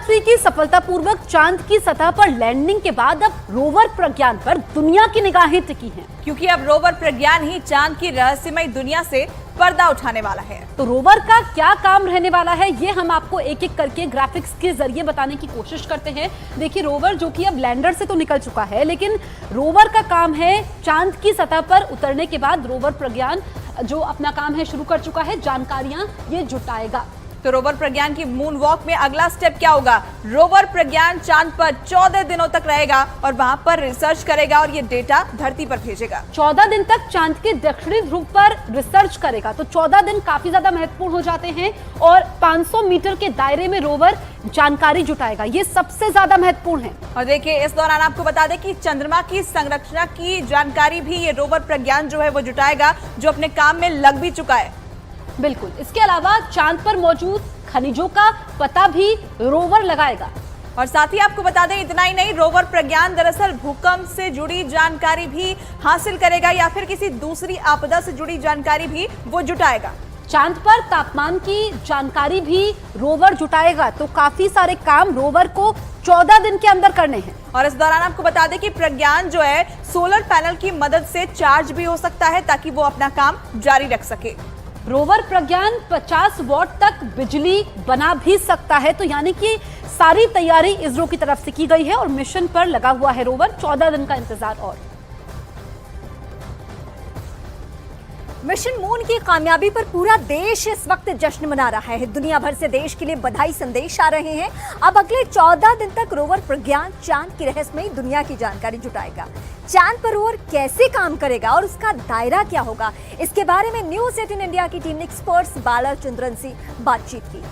चंद्रयान-3 की सफलतापूर्वक चांद की सतह पर लैंडिंग के बाद अब रोवर प्रज्ञान पर दुनिया की निगाहें टिकी हैं, क्योंकि अब रोवर प्रज्ञान ही चांद की रहस्यमय दुनिया से पर्दा उठाने वाला है। तो रोवर का क्या काम रहने वाला है, ये हम आपको एक एक करके ग्राफिक्स के जरिए बताने की कोशिश करते हैं। देखिए, रोवर जो कि अब लैंडर से तो निकल चुका है, लेकिन रोवर का काम है चांद की सतह पर उतरने के बाद रोवर प्रज्ञान जो अपना काम है शुरू कर चुका है, जानकारियां ये जुटाएगा। तो रोवर प्रज्ञान की मून वॉक में अगला स्टेप क्या होगा? रोवर प्रज्ञान चांद पर 14 दिनों तक रहेगा और वहां पर रिसर्च करेगा और ये डेटा धरती पर भेजेगा। 14 दिन तक चांद के दक्षिणी ध्रुव पर रिसर्च करेगा। तो 14 दिन काफी ज्यादा महत्वपूर्ण हो जाते हैं और 500 मीटर के दायरे में रोवर जानकारी जुटाएगा, ये सबसे ज्यादा महत्वपूर्ण है। और देखिए, इस दौरान आपको बता दें कि चंद्रमा की संरचना की जानकारी भी ये रोवर प्रज्ञान जो है वो जुटाएगा, जो अपने काम में लग भी चुका है। बिल्कुल, इसके अलावा चांद पर मौजूद खनिजों का पता भी रोवर लगाएगा। और साथ ही आपको बता दें, इतना ही नहीं, रोवर प्रज्ञान दरअसल भूकंप से जुड़ी जानकारी भी हासिल करेगा या फिर किसी दूसरी आपदा से जुड़ी जानकारी भी वो जुटाएगा। चांद पर तापमान की जानकारी भी रोवर जुटाएगा। तो काफी सारे काम रोवर को 14 दिन के अंदर करने हैं। और इस दौरान आपको बता दें कि प्रज्ञान जो है सोलर पैनल की मदद से चार्ज भी हो सकता है ताकि वो अपना काम जारी रख सके। रोवर प्रज्ञान 50 वॉट तक बिजली बना भी सकता है। तो यानी कि सारी तैयारी इसरो की तरफ से की गई है और मिशन पर लगा हुआ है रोवर। 14 दिन का इंतजार और मिशन मून की कामयाबी पर पूरा देश इस वक्त जश्न मना रहा है। दुनिया भर से देश के लिए बधाई संदेश आ रहे हैं। अब अगले 14 दिन तक रोवर प्रज्ञान चांद की रहस्यमयी दुनिया की जानकारी जुटाएगा। चांद पर रोवर कैसे काम करेगा और उसका दायरा क्या होगा, इसके बारे में न्यूज़ 18 इंडिया की टीम ने एक्सपर्ट्स बालाचंद्रन से बातचीत की।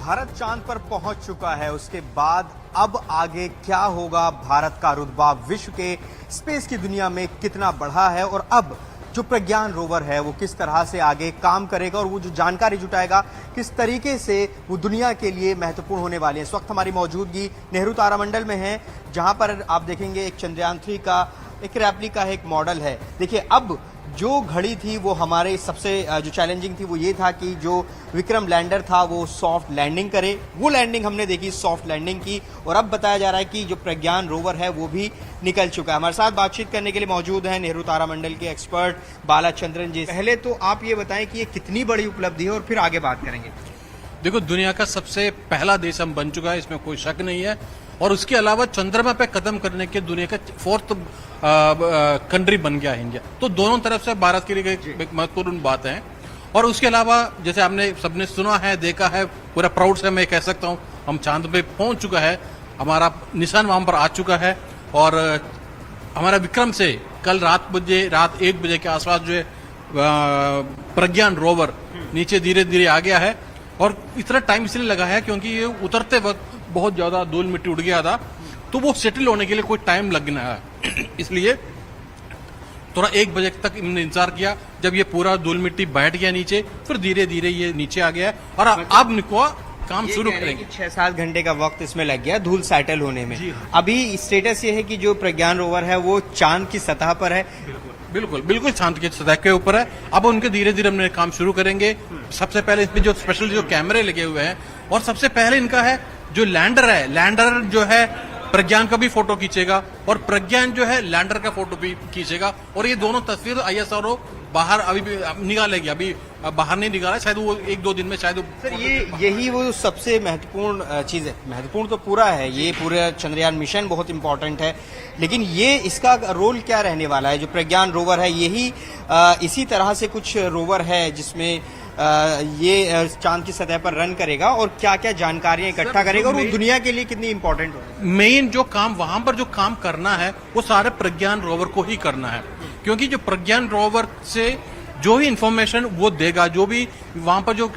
भारत चांद पर पहुंच चुका है, उसके बाद अब आगे क्या होगा? भारत का रुतबा विश्व के स्पेस की दुनिया में कितना बढ़ा है और अब जो प्रज्ञान रोवर है वो किस तरह से आगे काम करेगा और वो जो जानकारी जुटाएगा किस तरीके से वो दुनिया के लिए महत्वपूर्ण होने वाली है। इस वक्त हमारी मौजूदगी नेहरू तारामंडल में है, जहां पर आप देखेंगे एक चंद्रयान-3 का एक रेप्लिका है, एक मॉडल है। देखिए, अब जो घड़ी थी वो हमारे सबसे जो चैलेंजिंग थी वो ये था कि जो विक्रम लैंडर था वो सॉफ्ट लैंडिंग करे। वो लैंडिंग हमने देखी, सॉफ्ट लैंडिंग की, और अब बताया जा रहा है कि जो प्रज्ञान रोवर है वो भी निकल चुका है। हमारे साथ बातचीत करने के लिए मौजूद हैं नेहरू तारामंडल के एक्सपर्ट बालाचंद्रन जी। पहले तो आप ये बताएं कि ये कितनी बड़ी उपलब्धि है और फिर आगे बात करेंगे। देखो, दुनिया का सबसे पहला देश हम बन चुका है, इसमें कोई शक नहीं है। और उसके अलावा चंद्रमा पे कदम करने के दुनिया का 4th कंट्री बन गया है इंडिया। तो दोनों तरफ से भारत के लिए एक महत्वपूर्ण बात है। और उसके अलावा जैसे आपने सबने सुना है, देखा है, पूरा प्राउड से मैं कह सकता हूँ हम चांद पे पहुंच चुका है, हमारा निशान वहां पर आ चुका है। और हमारा विक्रम से कल रात 1 बजे के आसपास जो है प्रज्ञान रोवर नीचे धीरे धीरे आ गया है। और इतना टाइम इसलिए लगा है क्योंकि ये उतरते वक्त बहुत ज्यादा धूल मिट्टी उड़ गया था, तो वो सेटल होने के लिए कोई टाइम लगना है। इसलिए थोड़ा 1 बजे तक हमने इंतजार किया। जब ये पूरा धूल मिट्टी बैठ गया नीचे, फिर धीरे धीरे ये नीचे आ गया है और अब निको काम शुरू करेंगे। 6-7 घंटे का वक्त इसमें लग गया धूल सेटल होने में। अभी स्टेटस ये है कि जो प्रज्ञान रोवर है वो चांद की सतह पर है। बिल्कुल चांद की सतह के ऊपर है। अब उनके धीरे धीरे हमने काम शुरू करेंगे। सबसे पहले इसमें जो स्पेशल जो कैमरे लगे हुए हैं, और सबसे पहले इनका है जो लैंडर है, लैंडर जो है प्रज्ञान का भी फोटो खींचेगा और प्रज्ञान जो है लैंडर का फोटो भी खींचेगा। और ये दोनों तस्वीर ISRO बाहर अभी भी निकालेगी, अभी बाहर नहीं निकाला, शायद वो 1-2 दिन में शायद। सर, यही वो सबसे महत्वपूर्ण चीज है। महत्वपूर्ण तो पूरा है, ये पूरा चंद्रयान मिशन बहुत इंपॉर्टेंट है, लेकिन ये इसका रोल क्या रहने वाला है? जो प्रज्ञान रोवर है यही इसी तरह से कुछ रोवर है जिसमें ये चांद की सतह पर रन करेगा और क्या क्या जानकारियां इकट्ठा करेगा और वो दुनिया के लिए कितनी इंपॉर्टेंट होगी? मेन जो काम वहां पर जो काम करना है वो सारे प्रज्ञान रोवर को ही करना है, क्योंकि जो प्रज्ञान रोवर से जो भी इंफॉर्मेशन वो देगा, जो भी वहां पर जो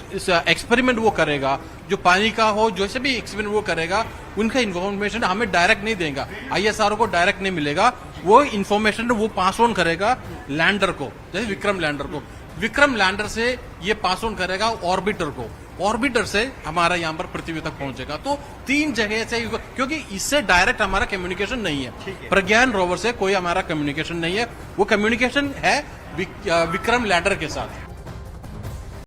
एक्सपेरिमेंट वो करेगा, जो पानी का हो, जैसे भी एक्सपेरिमेंट वो करेगा, उनका इंफॉर्मेशन हमें डायरेक्ट नहीं देगा, ISRO को डायरेक्ट नहीं मिलेगा। वो इंफॉर्मेशन वो पास ऑन करेगा लैंडर को, जैसे विक्रम लैंडर को। विक्रम लैंडर से ये पास ऑन करेगा ऑर्बिटर को, ऑर्बिटर से हमारा यहाँ पर पृथ्वी तक पहुंचेगा। तो 3 जगह से, क्योंकि इससे डायरेक्ट हमारा कम्युनिकेशन नहीं है। प्रज्ञान रोवर से कोई हमारा कम्युनिकेशन नहीं है, वो कम्युनिकेशन है विक्रम लैंडर के साथ।